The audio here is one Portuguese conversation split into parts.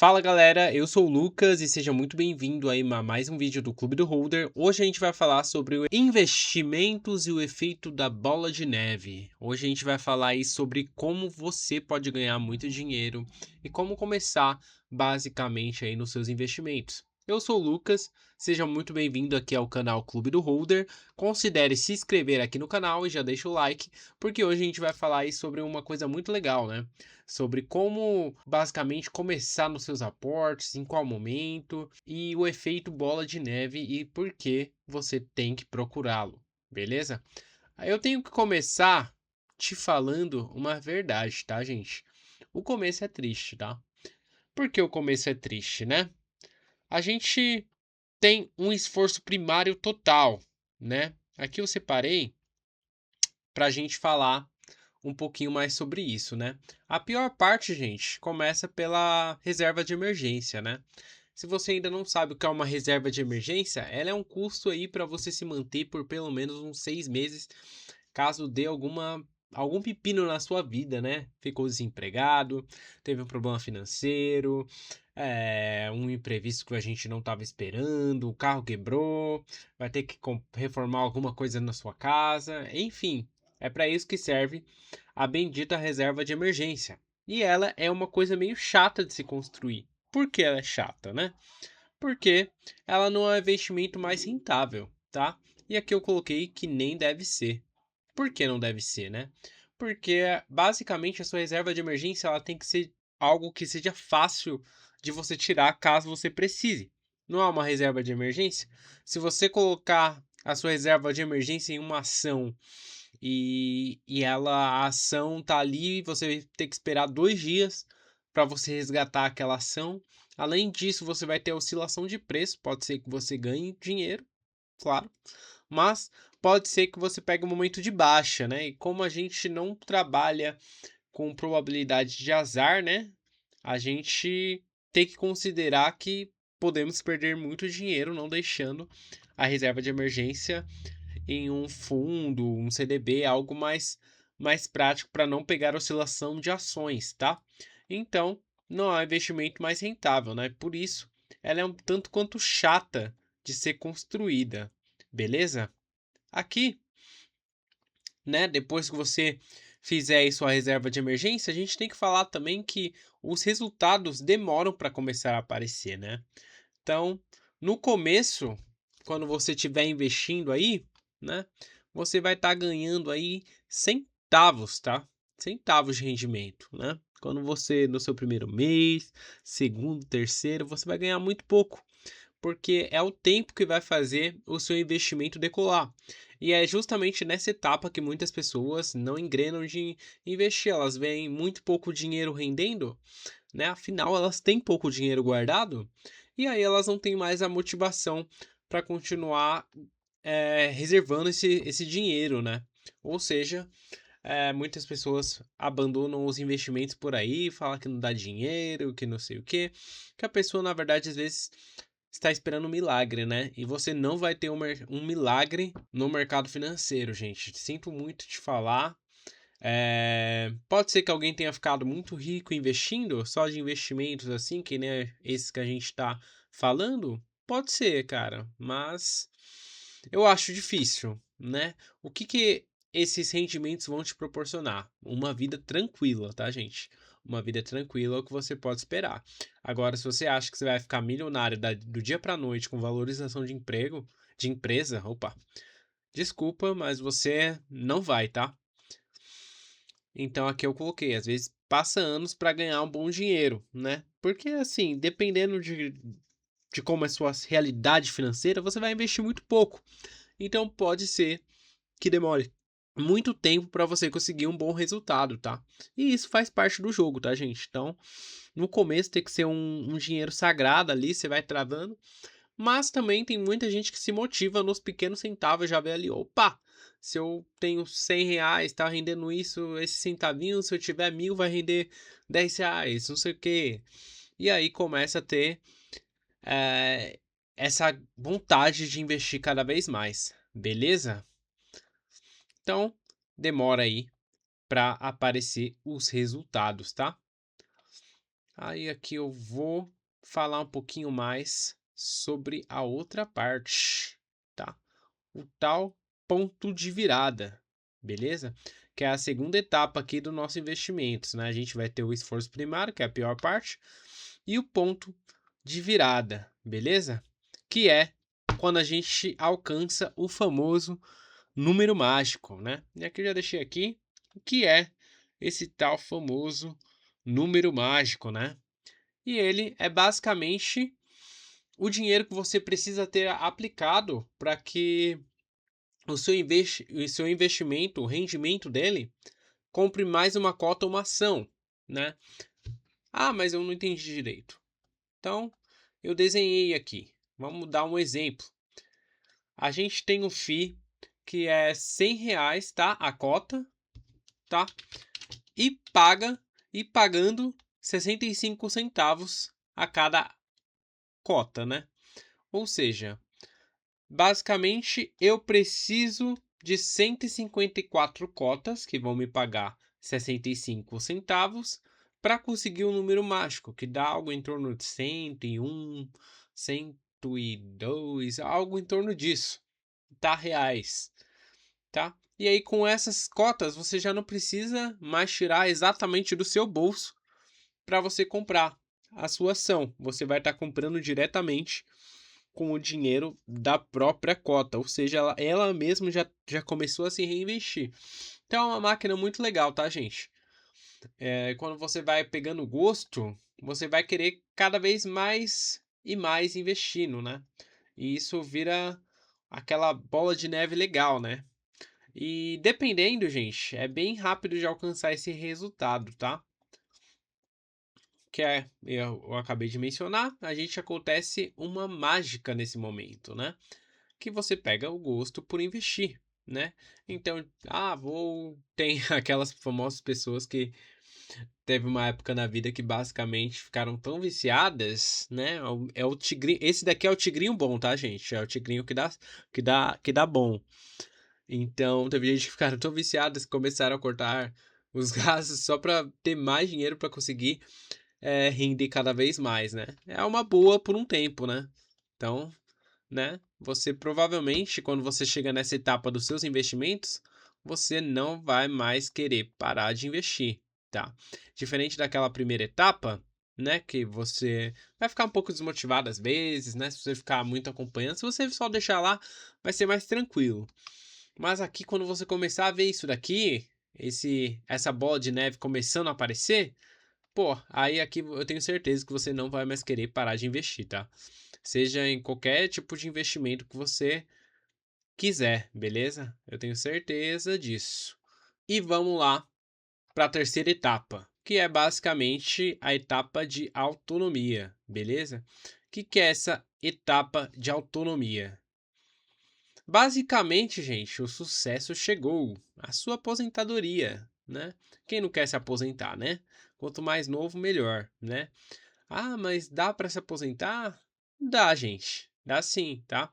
Fala galera, eu sou o Lucas e seja muito bem-vindo aí a mais um vídeo do Clube do Holder. Hoje a gente vai falar sobre investimentos e o efeito da bola de neve. Hoje a gente vai falar aí sobre como você pode ganhar muito dinheiro e como começar basicamente aí nos seus investimentos. Eu sou o Lucas, seja muito bem-vindo aqui ao canal Clube do Holder. Considere se inscrever aqui no canal e já deixa o like, porque hoje a gente vai falar aí sobre uma coisa muito legal, né? Sobre como basicamente começar nos seus aportes, em qual momento e o efeito bola de neve e por que você tem que procurá-lo, beleza? Aí eu tenho que começar te falando uma verdade, tá, gente? O começo é triste, tá? Por que o começo é triste, né? A gente tem um esforço primário total, né? Aqui eu separei para a gente falar um pouquinho mais sobre isso, né? A pior parte, gente, começa pela reserva de emergência, né? Se você ainda não sabe o que é uma reserva de emergência, ela é um custo aí para você se manter por pelo menos uns 6 meses, caso dê algum pepino na sua vida, né? Ficou desempregado, teve um problema financeiro, um imprevisto que a gente não estava esperando, o carro quebrou, vai ter que reformar alguma coisa na sua casa, enfim, é para isso que serve a bendita reserva de emergência. E ela é uma coisa meio chata de se construir. Por que ela é chata, né? Porque ela não é o investimento mais rentável, tá? E aqui eu coloquei que nem deve ser. Por que não deve ser, né? Porque basicamente a sua reserva de emergência ela tem que ser algo que seja fácil de você tirar caso você precise. Não é uma reserva de emergência? Se você colocar a sua reserva de emergência em uma ação a ação tá ali, você vai ter que esperar 2 dias para você resgatar aquela ação. Além disso, você vai ter oscilação de preço, pode ser que você ganhe dinheiro, claro, mas pode ser que você pegue um momento de baixa, né? E como a gente não trabalha com probabilidade de azar, né? A gente tem que considerar que podemos perder muito dinheiro não deixando a reserva de emergência em um fundo, um CDB, algo mais prático para não pegar oscilação de ações, tá? Então, não é um investimento mais rentável, né? Por isso, ela é um tanto quanto chata de ser construída, beleza? Aqui, né, depois que você fizer aí sua reserva de emergência, a gente tem que falar também que os resultados demoram para começar a aparecer, né? Então, no começo, quando você estiver investindo aí, né, você vai estar ganhando aí centavos, tá? Centavos de rendimento, né? Quando você, no seu primeiro mês, segundo, terceiro, você vai ganhar muito pouco, porque é o tempo que vai fazer o seu investimento decolar. E é justamente nessa etapa que muitas pessoas não engrenam de investir, elas veem muito pouco dinheiro rendendo, né? Afinal, elas têm pouco dinheiro guardado e aí elas não têm mais a motivação para continuar reservando esse dinheiro, né? Ou seja, muitas pessoas abandonam os investimentos por aí, falam que não dá dinheiro, que não sei o quê, que a pessoa, na verdade, às vezes está esperando um milagre, né? E você não vai ter um milagre no mercado financeiro, gente. Sinto muito te falar, pode ser que alguém tenha ficado muito rico investindo, só de investimentos assim, que nem esses que a gente está falando. Pode ser, cara, mas eu acho difícil, né? O que esses rendimentos vão te proporcionar? Uma vida tranquila, tá, gente? Uma vida tranquila é o que você pode esperar. Agora, se você acha que você vai ficar milionário do dia para noite com valorização de emprego, de empresa, opa, desculpa, mas você não vai, tá? Então aqui eu coloquei, às vezes passa anos para ganhar um bom dinheiro, né? Porque assim, dependendo de como é a sua realidade financeira, você vai investir muito pouco. Então pode ser que demore muito tempo para você conseguir um bom resultado, tá? E isso faz parte do jogo, tá, gente? Então, no começo tem que ser um dinheiro sagrado ali, você vai travando. Mas também tem muita gente que se motiva nos pequenos centavos, já vê ali, opa, se eu tenho R$ 100, tá rendendo isso, esse centavinho, se eu tiver 1.000 vai render R$ 10, não sei o quê. E aí começa a ter eh, essa vontade de investir cada vez mais, beleza? Então, demora aí para aparecer os resultados, tá? Aí aqui eu vou falar um pouquinho mais sobre a outra parte, tá? O tal ponto de virada, beleza? Que é a segunda etapa aqui do nosso investimentos, né? A gente vai ter o esforço primário, que é a pior parte, e o ponto de virada, beleza? Que é quando a gente alcança o famoso número mágico, né? E aqui eu já deixei aqui o que é esse tal famoso número mágico, né? E ele é basicamente o dinheiro que você precisa ter aplicado para que o seu investimento, o rendimento dele, compre mais uma cota ou uma ação, né? Ah, mas eu não entendi direito. Então, eu desenhei aqui. Vamos dar um exemplo. A gente tem um FII que é R$ 100, tá? A cota, tá? E pagando 65 centavos a cada cota, né? Ou seja, basicamente eu preciso de 154 cotas que vão me pagar 65 centavos para conseguir um número mágico, que dá algo em torno de 101, 102, algo em torno disso, tá? Reais, tá? E aí com essas cotas você já não precisa mais tirar exatamente do seu bolso para você comprar a sua ação. Você vai estar comprando diretamente com o dinheiro da própria cota, ou seja, ela mesma já começou a se reinvestir. Então é uma máquina muito legal, tá, gente? Quando você vai pegando gosto, você vai querer cada vez mais e mais investindo, né? E isso vira aquela bola de neve legal, né? E dependendo, gente, é bem rápido de alcançar esse resultado, tá? Que eu acabei de mencionar, a gente acontece uma mágica nesse momento, né? Que você pega o gosto por investir, né? Então, tem aquelas famosas pessoas que teve uma época na vida que basicamente ficaram tão viciadas, né? É o tigrinho, esse daqui é o tigrinho bom, tá, gente? É o tigrinho que dá bom. Então, teve gente que ficaram tão viciadas que começaram a cortar os gastos só para ter mais dinheiro para conseguir render cada vez mais, né? É uma boa por um tempo, né? Então, né? Você provavelmente, quando você chega nessa etapa dos seus investimentos, você não vai mais querer parar de investir, tá? Diferente daquela primeira etapa, né? Que você vai ficar um pouco desmotivado às vezes, né? Se você ficar muito acompanhando, se você só deixar lá, vai ser mais tranquilo. Mas aqui, quando você começar a ver isso daqui, essa bola de neve começando a aparecer, pô, aí aqui eu tenho certeza que você não vai mais querer parar de investir, tá? Seja em qualquer tipo de investimento que você quiser, beleza? Eu tenho certeza disso. E vamos lá para a terceira etapa, que é basicamente a etapa de autonomia, beleza? O que é essa etapa de autonomia? Basicamente, gente, o sucesso chegou. A sua aposentadoria, né? Quem não quer se aposentar, né? Quanto mais novo, melhor, né? Ah, mas dá para se aposentar? Dá, gente. Dá sim, tá?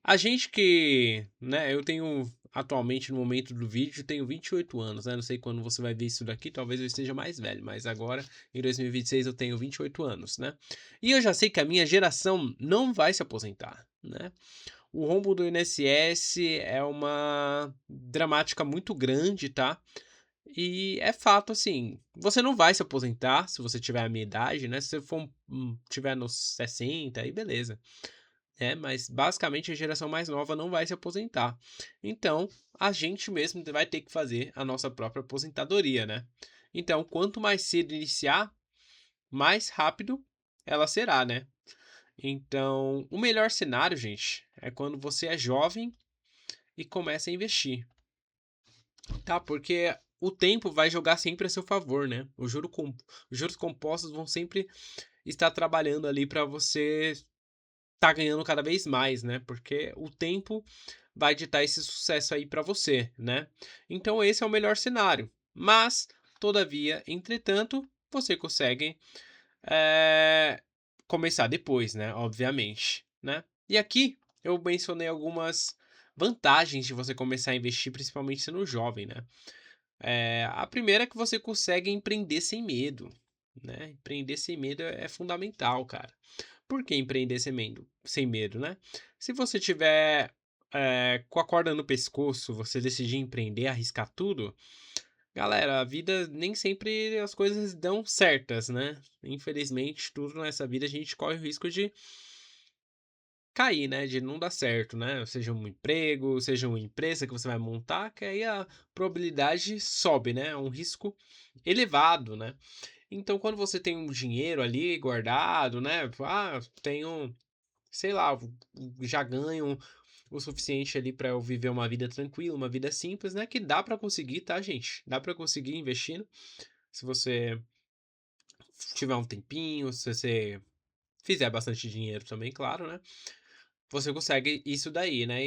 A gente que, né, eu tenho atualmente no momento do vídeo, tenho 28 anos, né? Não sei quando você vai ver isso daqui, talvez eu esteja mais velho, mas agora em 2026 eu tenho 28 anos, né? E eu já sei que a minha geração não vai se aposentar, né? O rombo do INSS é uma dramática muito grande, tá? E é fato, assim, você não vai se aposentar se você tiver a minha idade, né? Se você tiver nos 60, aí beleza. Mas basicamente a geração mais nova não vai se aposentar. Então, a gente mesmo vai ter que fazer a nossa própria aposentadoria, né? Então, quanto mais cedo iniciar, mais rápido ela será, né? Então, o melhor cenário, gente, é quando você é jovem e começa a investir, tá? Porque o tempo vai jogar sempre a seu favor, né? Os juros compostos vão sempre estar trabalhando ali para você tá ganhando cada vez mais, né? Porque o tempo vai ditar esse sucesso aí para você, né? Então esse é o melhor cenário. Mas, todavia, entretanto, você consegue é, começar depois, né? Obviamente, né? E aqui eu mencionei algumas vantagens de você começar a investir, principalmente sendo jovem, né? A primeira é que você consegue empreender sem medo, né? Empreender sem medo é fundamental, cara. Por que empreender sem medo, né? Se você tiver com a corda no pescoço, você decidir empreender, arriscar tudo, galera, a vida nem sempre as coisas dão certas, né? Infelizmente, tudo nessa vida a gente corre o risco de cair, né? De não dar certo, né? Seja um emprego, seja uma empresa que você vai montar, que aí a probabilidade sobe, né? É um risco elevado, né? Então, quando você tem um dinheiro ali guardado, né? Tenho, sei lá, já ganho o suficiente ali para eu viver uma vida tranquila, uma vida simples, né? Que dá para conseguir, tá, gente? Dá para conseguir investindo. Se você tiver um tempinho, se você fizer bastante dinheiro também, claro, né? Você consegue isso daí, né?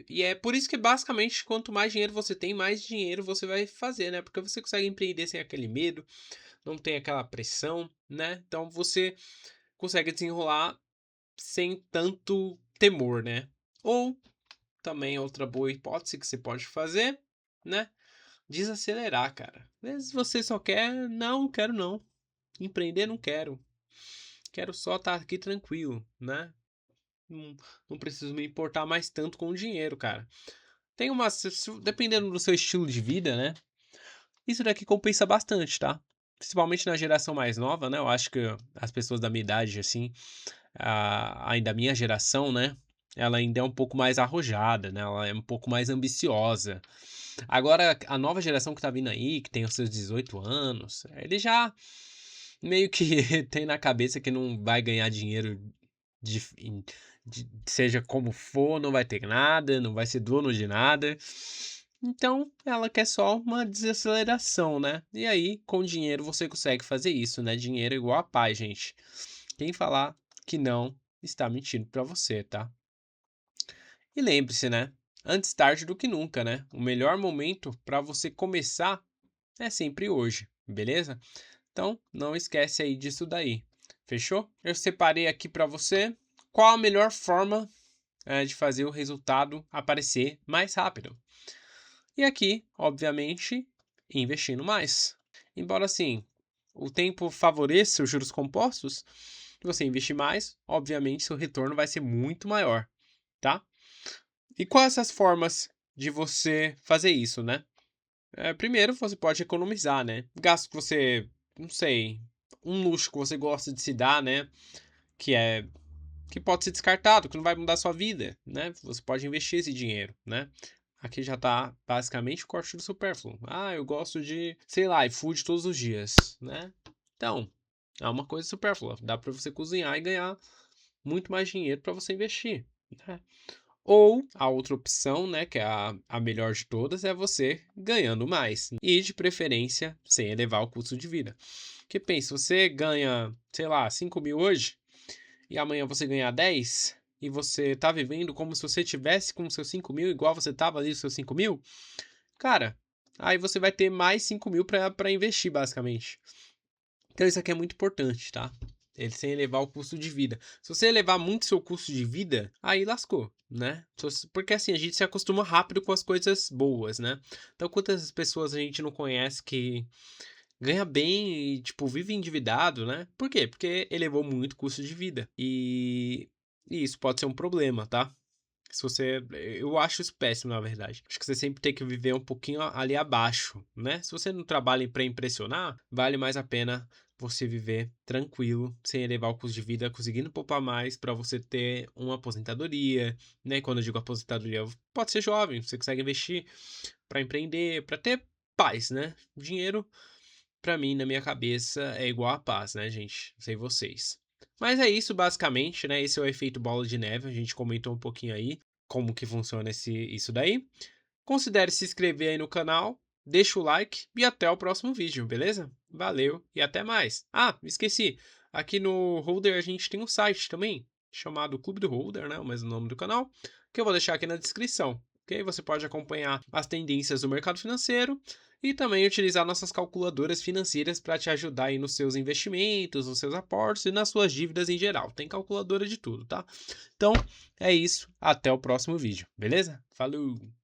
E é por isso que basicamente quanto mais dinheiro você tem, mais dinheiro você vai fazer, né? Porque você consegue empreender sem aquele medo, não tem aquela pressão, né? Então você consegue desenrolar sem tanto temor, né? Ou também outra boa hipótese que você pode fazer, né? Desacelerar, cara. Às vezes você só quer, não, quero não. Empreender não quero. Quero só estar aqui tranquilo, né? Não, não preciso me importar mais tanto com o dinheiro, cara. Tem uma. Dependendo do seu estilo de vida, né? Isso daqui compensa bastante, tá? Principalmente na geração mais nova, né? Eu acho que as pessoas da minha idade, assim, ainda a minha geração, né? Ela ainda é um pouco mais arrojada, né? Ela é um pouco mais ambiciosa. Agora, a nova geração que tá vindo aí, que tem os seus 18 anos, ele já meio que tem na cabeça que não vai ganhar dinheiro de, seja como for, não vai ter nada, não vai ser dono de nada. Então, ela quer só uma desaceleração, né? E aí, com dinheiro, você consegue fazer isso, né? Dinheiro é igual a paz, gente. Quem falar que não, está mentindo pra você, tá? E lembre-se, né? Antes tarde do que nunca, né? O melhor momento para você começar é sempre hoje, beleza? Então, não esquece aí disso daí. Fechou? Eu separei aqui para você qual a melhor forma de fazer o resultado aparecer mais rápido. E aqui, obviamente, investindo mais. Embora assim, o tempo favoreça os juros compostos, se você investir mais, obviamente seu retorno vai ser muito maior, tá? E quais essas formas de você fazer isso, né? Primeiro, você pode economizar, né? Gasto que você, não sei, um luxo que você gosta de se dar, né? Que é que pode ser descartado, que não vai mudar a sua vida, né? Você pode investir esse dinheiro, né? Aqui já tá basicamente o corte do supérfluo. Ah, eu gosto de, sei lá, iFood todos os dias, né? Então, é uma coisa supérflua. Dá para você cozinhar e ganhar muito mais dinheiro para você investir, né? Ou a outra opção, né, que é a melhor de todas, é você ganhando mais. E de preferência sem elevar o custo de vida. Porque pensa, você ganha, sei lá, 5 mil hoje, e amanhã você ganhar 10, e você tá vivendo como se você tivesse com seus 5 mil, igual você tava ali com seus 5 mil, cara, aí você vai ter mais 5 mil para investir, basicamente. Então isso aqui é muito importante, tá? Ele sem elevar o custo de vida. Se você elevar muito seu custo de vida, aí lascou, né? Porque assim, a gente se acostuma rápido com as coisas boas, né? Então quantas pessoas a gente não conhece que ganha bem e, tipo, vive endividado, né? Por quê? Porque elevou muito o custo de vida. E isso pode ser um problema, tá? Se você. Eu acho isso péssimo, na verdade. Acho que você sempre tem que viver um pouquinho ali abaixo, né? Se você não trabalha para impressionar, vale mais a pena você viver tranquilo, sem elevar o custo de vida, conseguindo poupar mais para você ter uma aposentadoria, né? Quando eu digo aposentadoria, pode ser jovem, você consegue investir para empreender, para ter paz, né? Dinheiro, para mim, na minha cabeça, é igual a paz, né, gente? Não sei vocês. Mas é isso, basicamente, né? Esse é o efeito bola de neve. A gente comentou um pouquinho aí como que funciona isso daí. Considere se inscrever aí no canal, deixa o like e até o próximo vídeo, beleza? Valeu e até mais. Ah, esqueci. Aqui no Holder a gente tem um site também, chamado Clube do Holder, né? O mesmo nome do canal, que eu vou deixar aqui na descrição. Ok? Você pode acompanhar as tendências do mercado financeiro e também utilizar nossas calculadoras financeiras para te ajudar aí nos seus investimentos, nos seus aportes e nas suas dívidas em geral. Tem calculadora de tudo, tá? Então, é isso. Até o próximo vídeo, beleza? Falou!